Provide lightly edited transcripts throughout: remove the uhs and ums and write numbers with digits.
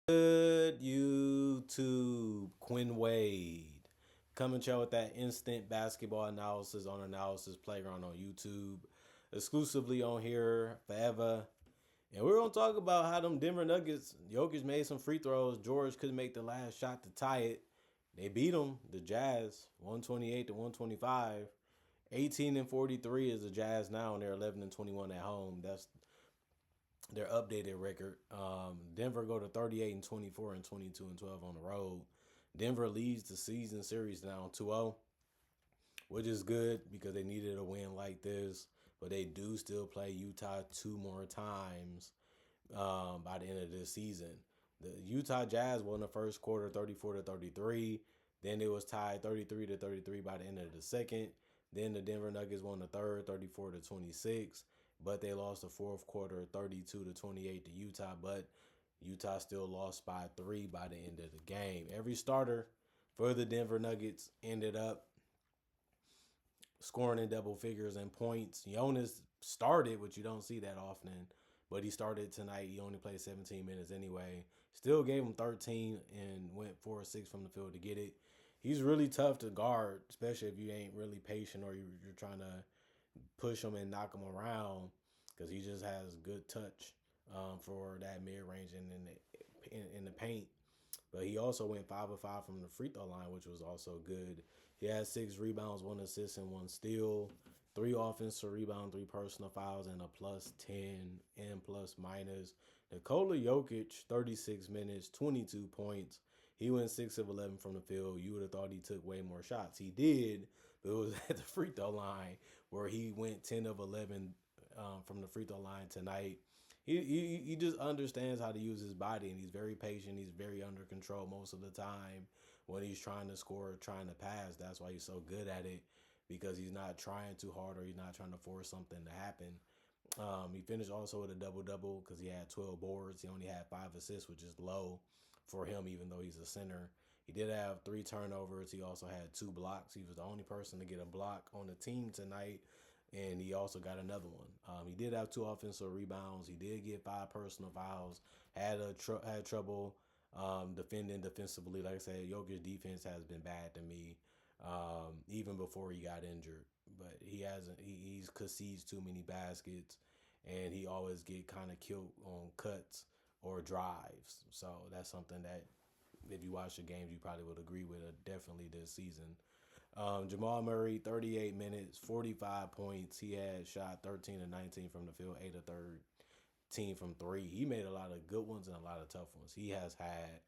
Good YouTube, Quinn Wade. Coming to you with that instant basketball analysis on Analysis Playground on YouTube. Exclusively on here forever. And we're going to talk about how them Denver Nuggets, Jokic made some free throws. George couldn't make the last shot to tie it. They beat them, the Jazz, 128 to 125. 18 and 43 is the Jazz now, and they're 11 and 21 at home. That's their updated record. Denver go to 38 and 24 and 22 and 12 on the road. Denver leads the season series now 2-0, which is good because they needed a win like this. But they do still play Utah two more times by the end of this season. The Utah Jazz won the first quarter 34 to 33. Then it was tied 33 to 33 by the end of the second. Then the Denver Nuggets won the third 34 to 26. But they lost the fourth quarter 32 to 28 to Utah. But Utah still lost by 3 by the end of the game. Every starter for the Denver Nuggets ended up scoring in double figures and points. Jonas started, which you don't see that often, but he started tonight. He only played 17 minutes anyway. Still gave him 13 and went 4 or 6 from the field to get it. He's really tough to guard, especially if you ain't really patient or you're trying to push him and knock him around, because he just has good touch for that mid range and in the paint. But he also went 5 of 5 from the free throw line, which was also good. He had 6 rebounds, 1 assist, and 1 steal, 3 offensive rebounds, 3 personal fouls, and a plus 10 and plus minus. Nikola Jokic, 36 minutes, 22 points. He went 6 of 11 from the field. You would have thought he took way more shots. He did, but it was at the free throw line where he went 10 of 11 from the free throw line tonight. He just understands how to use his body, and he's very patient. He's very under control most of the time when he's trying to score, trying to pass. That's why he's so good at it, because he's not trying too hard or he's not trying to force something to happen. He finished also with a double-double because he had 12 boards. He only had 5 assists, which is low for him, even though he's a center. He did have 3 turnovers. He also had 2 blocks. He was the only person to get a block on the team tonight, and he also got another one. He did have 2 offensive rebounds. He did get 5 personal fouls. Had trouble defending defensively. Like I said, Jokic's defense has been bad to me, even before he got injured. But he's concedes too many baskets, and he always get kind of killed on cuts or drives. So that's something that, if you watch the games, you probably would agree with definitely this season. Jamal Murray, 38 minutes, 45 points. He had shot 13 and 19 from the field, 8 of 13 from 3. He made a lot of good ones and a lot of tough ones. He has had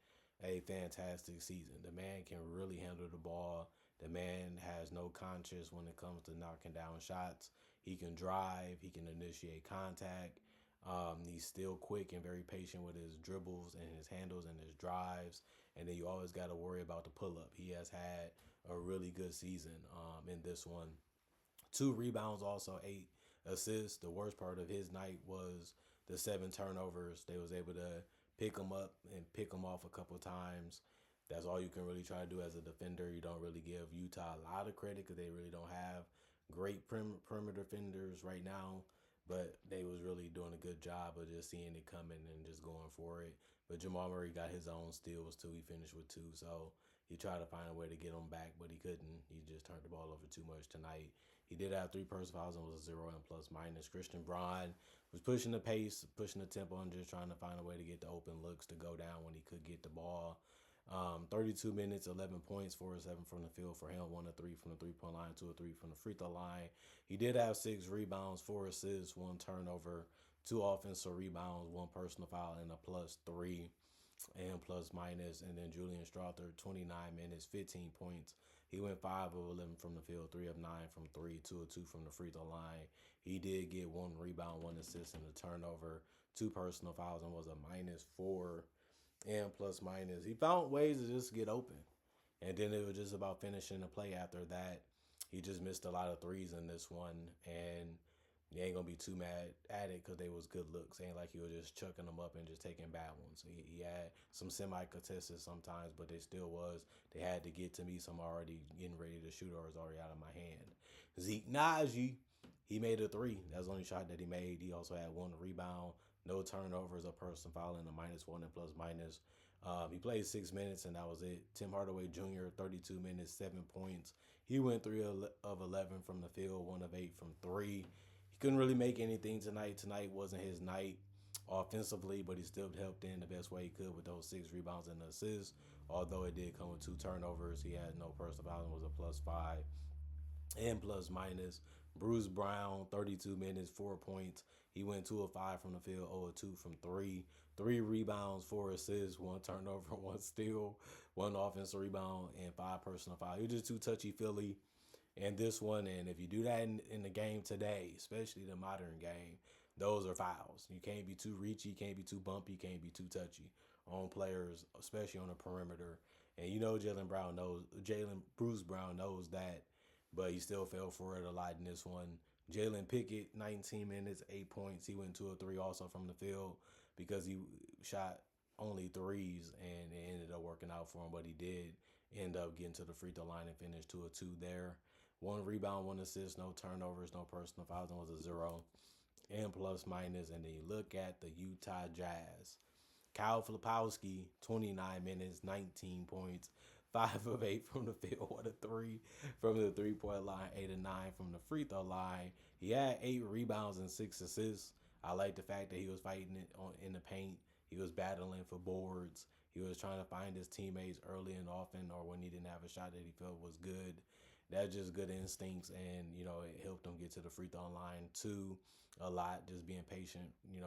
a fantastic season. The man can really handle the ball. The man has no conscience when it comes to knocking down shots. He can drive. He can initiate contact. He's still quick and very patient with his dribbles and his handles and his drives. And then you always got to worry about the pull-up. He has had a really good season in this one. 2 rebounds, also 8 assists. The worst part of his night was the 7 turnovers. They was able to pick him up and pick him off a couple times. That's all you can really try to do as a defender. You don't really give Utah a lot of credit because they really don't have great perimeter defenders right now. But they was really doing a good job of just seeing it coming and just going for it. But Jamal Murray got his own steals too. He finished with 2. So he tried to find a way to get him back, but he couldn't. He just turned the ball over too much tonight. He did have 3 personal fouls and was a 0 and plus minus. Christian Braun was pushing the pace, pushing the tempo, and just trying to find a way to get the open looks to go down when he could get the ball. 32 minutes, 11 points, 4 or 7 from the field for him, 1 or 3 from the three-point line, 2 or 3 from the free throw line. He did have 6 rebounds, 4 assists, 1 turnover, 2 offensive rebounds, 1 personal foul, and a plus 3 and plus minus. And then Julian Strawther, 29 minutes, 15 points. He went 5 of 11 from the field, 3 of 9 from 3, 2 of 2 from the free throw line. He did get 1 rebound, 1 assist, and a turnover, 2 personal fouls, and was a minus 4 and plus minus. He found ways to just get open. And then it was just about finishing the play after that. He just missed a lot of threes in this one. And you ain't going to be too mad at it because they was good looks. Ain't like he was just chucking them up and just taking bad ones. He had some semi-contested sometimes, but they still was. They had to get to me, so I'm already getting ready to shoot or it's already out of my hand. Zeke Naji, he made a 3. That's the only shot that he made. He also had 1 rebound, no turnovers, a personal foul, and a minus 1 and plus minus. He played 6 minutes and that was it. Tim Hardaway Jr., 32 minutes, 7 points. He went 3 of 11 from the field, 1 of 8 from three. He couldn't really make anything tonight. Tonight wasn't his night offensively, but he still helped in the best way he could with those 6 rebounds and assists. Although it did come with 2 turnovers, he had no personal foul and was a +5 and plus minus. Bruce Brown, 32 minutes, 4 points. He went 2 of 5 from the field, 0 of 2 from three. 3 rebounds, 4 assists, 1 turnover, 1 steal, 1 offensive rebound, and 5 personal fouls. He was just too touchy feely in this one. And if you do that in the game today, especially the modern game, those are fouls. You can't be too reachy, you can't be too bumpy, you can't be too touchy on players, especially on the perimeter. And you know Jalen Bruce Brown knows that, but he still fell for it a lot in this one. Jalen Pickett, 19 minutes, 8 points. He went 2 of 3 also from the field because he shot only threes and it ended up working out for him, but he did end up getting to the free throw line and finished 2 of 2 there. 1 rebound, 1 assist, no turnovers, no personal fouls, and was a 0 and plus minus. And then you look at the Utah Jazz. Kyle Filipowski, 29 minutes, 19 points, 5 of 8 from the field, 1 of 3 from the 3 point line, 8 of 9 from the free throw line. He had 8 rebounds and 6 assists. I like the fact that he was fighting it in the paint. He was battling for boards. He was trying to find his teammates early and often, or when he didn't have a shot that he felt was good. That's just good instincts, and it helped him get to the free throw line too a lot. Just being patient,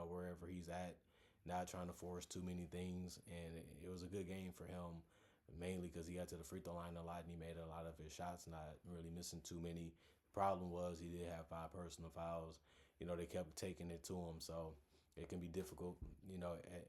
wherever he's at, not trying to force too many things, and it was a good game for him, mainly because he got to the free throw line a lot and he made a lot of his shots, not really missing too many. The problem was he did have 5 personal fouls. They kept taking it to him, so it can be difficult,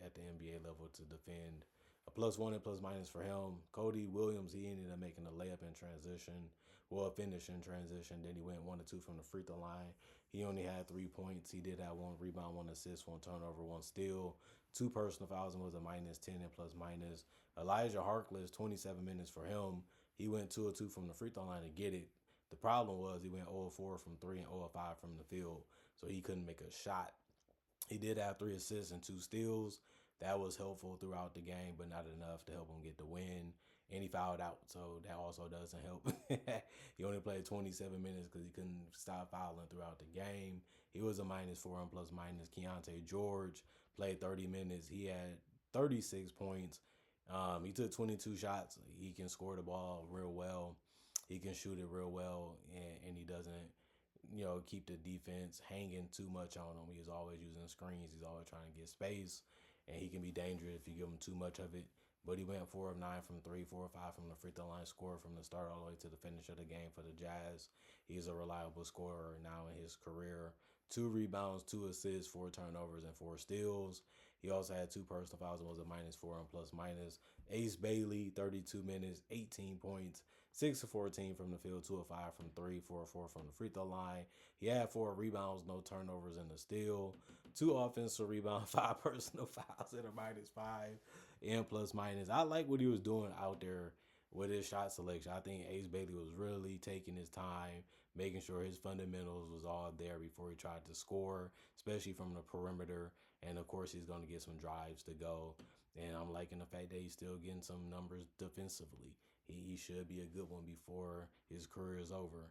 at the NBA level to defend. A +1 and plus minus for him. Cody Williams, he ended up making a layup in transition, well, a finish in transition. Then he went 1 of 2 from the free throw line. He only had 3 points. He did have 1 rebound, 1 assist, 1 turnover, 1 steal, 2 personal fouls, and was a -10 and plus minus. Elijah Harkless, 27 minutes for him. He went 2 of 2 from the free throw line to get it. The problem was he went 0 of 4 from three and 0 of 5 from the field, so he couldn't make a shot. He did have 3 assists and 2 steals. That was helpful throughout the game, but not enough to help him get the win. And he fouled out, so that also doesn't help. He only played 27 minutes because he couldn't stop fouling throughout the game. He was a -4 and plus minus. Keontae George played 30 minutes. He had 36 points. He took 22 shots. He can score the ball real well. He can shoot it real well, and he doesn't, keep the defense hanging too much on him. He's always using screens. He's always trying to get space, and he can be dangerous if you give him too much of it. But he went 4 of 9 from three, 4 of 5 from the free throw line, scored from the start all the way to the finish of the game for the Jazz. He's a reliable scorer now in his career. 2 rebounds, 2 assists, 4 turnovers, and 4 steals. He also had 2 personal fouls and was a -4 and plus minus. Ace Bailey, 32 minutes, 18 points, 6 of 14 from the field, 2 of 5 from three, 4 of 4 from the free throw line. He had 4 rebounds, no turnovers, and a steal. 2 offensive rebounds, 5 personal fouls, and a -5 and plus minus. I like what he was doing out there with his shot selection. I think Ace Bailey was really taking his time, making sure his fundamentals was all there before he tried to score, especially from the perimeter. And of course, he's going to get some drives to go. And I'm liking the fact that he's still getting some numbers defensively. He should be a good one before his career is over.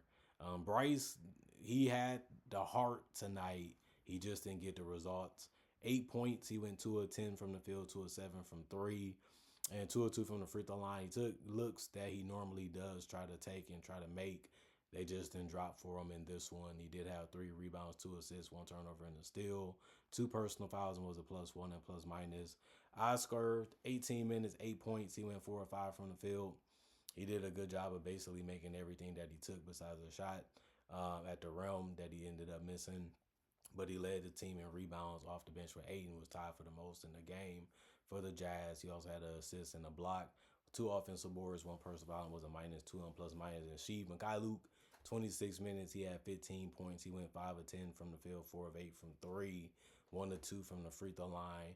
Bryce, he had the heart tonight. He just didn't get the results. 8 points. He went 2 of 10 from the field, 2 of 7 from three, and 2 of 2 from the free throw line. He took looks that he normally does try to take and try to make. They just didn't drop for him in this one. He did have 3 rebounds, 2 assists, 1 turnover, and a steal. 2 personal fouls and was a +1 and plus minus. Oscar, 18 minutes, 8 points. He went 4 of 5 from the field. He did a good job of basically making everything that he took besides a shot at the rim that he ended up missing. But he led the team in rebounds off the bench with 8 and was tied for the most in the game for the Jazz. He also had an assist and a block, 2 offensive boards, 1 personal foul, and was a -2 and plus minus. And Sheed Mykhailiuk, 26 minutes, he had 15 points. He went 5 of 10 from the field, 4 of 8 from three, 1 of 2 from the free throw line.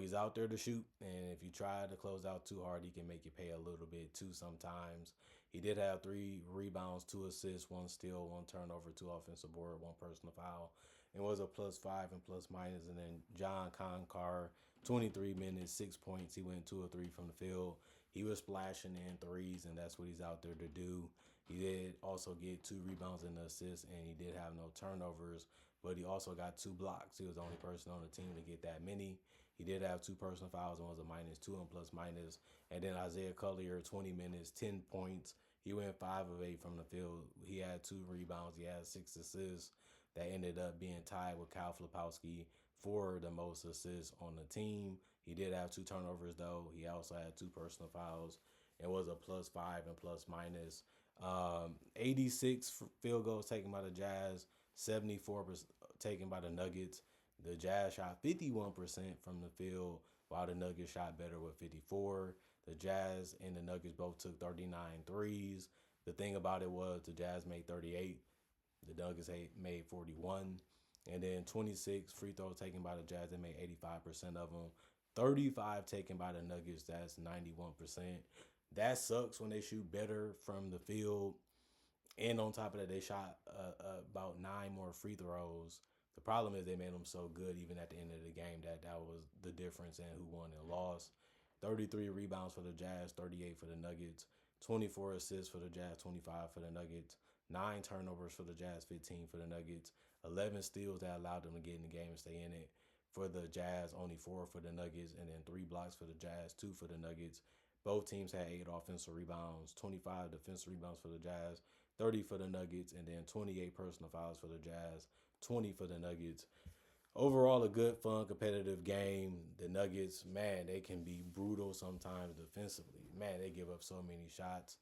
He's out there to shoot, and if you try to close out too hard, he can make you pay a little bit too sometimes. He did have 3 rebounds, 2 assists, 1 steal, 1 turnover, 2 offensive board, 1 personal foul, and was a +5 and plus minus. And then John Concar, 23 minutes, 6 points. He went 2 or 3 from the field. He was splashing in threes, and that's what he's out there to do. He did also get 2 rebounds and an assist, and he did have no turnovers, but he also got 2 blocks. He was the only person on the team to get that many. He did have 2 personal fouls and was a -2 and plus minus. And then Isaiah Collier, 20 minutes, 10 points. He went 5 of 8 from the field. He had 2 rebounds. He had 6 assists. That ended up being tied with Kyle Filipowski for the most assists on the team. He did have 2 turnovers, though. He also had 2 personal fouls and was a +5 and plus minus. 86 field goals taken by the Jazz, 74 taken by the Nuggets. The Jazz shot 51% from the field, while the Nuggets shot better with 54. The Jazz and the Nuggets both took 39 threes. The thing about it was the Jazz made 38. The Nuggets made 41. And then 26 free throws taken by the Jazz. They made 85% of them. 35 taken by the Nuggets. That's 91%. That sucks when they shoot better from the field. And on top of that, they shot about 9 more free throws. The problem is they made them so good even at the end of the game that was the difference in who won and lost. 33 rebounds for the Jazz, 38 for the Nuggets. 24 assists for the Jazz, 25 for the Nuggets. 9 turnovers for the Jazz, 15 for the Nuggets. 11 steals that allowed them to get in the game and stay in it. For the Jazz, only 4 for the Nuggets, and then 3 blocks for the Jazz, 2 for the Nuggets. Both teams had 8 offensive rebounds, 25 defensive rebounds for the Jazz, 30 for the Nuggets, and then 28 personal fouls for the Jazz, 20 for the Nuggets. Overall, a good, fun, competitive game. The Nuggets, man, they can be brutal sometimes defensively. Man, they give up so many shots,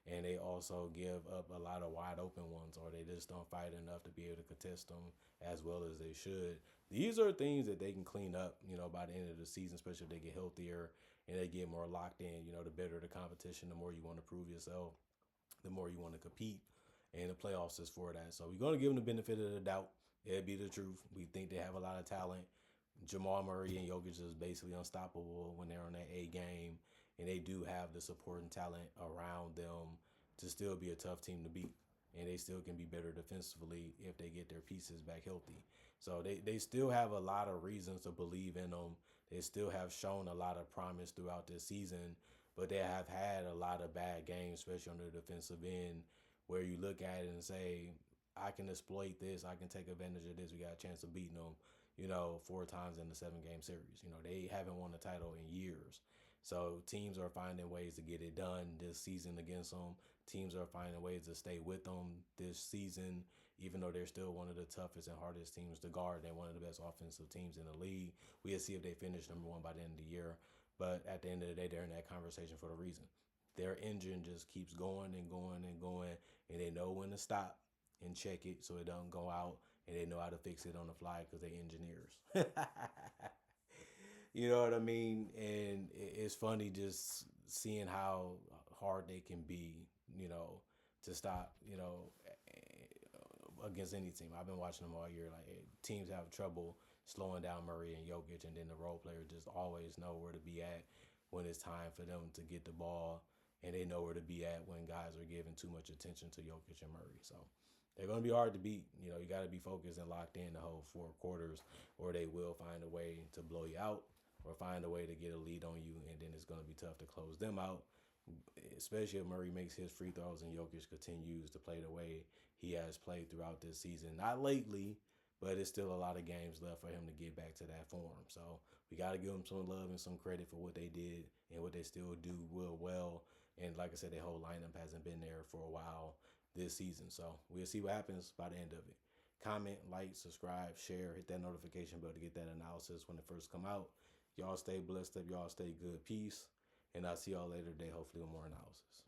and they also give up a lot of wide open ones, or they just don't fight enough to be able to contest them as well as they should. These are things that they can clean up, by the end of the season, especially if they get healthier and they get more locked in. The better the competition, the more you want to prove yourself, the more you want to compete. And the playoffs is for that. So we're going to give them the benefit of the doubt. It'll be the truth. We think they have a lot of talent. Jamal Murray and Jokic is basically unstoppable when they're on that A game. And they do have the supporting talent around them to still be a tough team to beat. And they still can be better defensively if they get their pieces back healthy. So they still have a lot of reasons to believe in them. They still have shown a lot of promise throughout this season, but they have had a lot of bad games, especially on the defensive end, where you look at it and say, I can exploit this. I can take advantage of this. We got a chance of beating them, 4 times in the 7-game series. They haven't won the title in years. So teams are finding ways to get it done this season against them. Teams are finding ways to stay with them this season, even though they're still one of the toughest and hardest teams to guard. They're one of the best offensive teams in the league. We'll see if they finish #1 by the end of the year. But at the end of the day, they're in that conversation for a reason. Their engine just keeps going and going and going, and they know when to stop and check it so it doesn't go out, and they know how to fix it on the fly because they're engineers. You know what I mean? And it's funny just seeing how hard they can be, to stop, against any team. I've been watching them all year. Like, teams have trouble slowing down Murray and Jokic, and then the role players just always know where to be at when it's time for them to get the ball, and they know where to be at when guys are giving too much attention to Jokic and Murray. So they're going to be hard to beat. You got to be focused and locked in the whole 4 quarters, or they will find a way to blow you out or find a way to get a lead on you, and then it's going to be tough to close them out, especially if Murray makes his free throws and Jokic continues to play the way he has played throughout this season. Not lately, but it's still a lot of games left for him to get back to that form. So we got to give them some love and some credit for what they did and what they still do well. And like I said, their whole lineup hasn't been there for a while this season. So we'll see what happens by the end of it. Comment, like, subscribe, share, hit that notification bell to get that analysis when it first come out. Y'all stay blessed up. Y'all stay good. Peace. And I'll see y'all later today, hopefully with more analysis.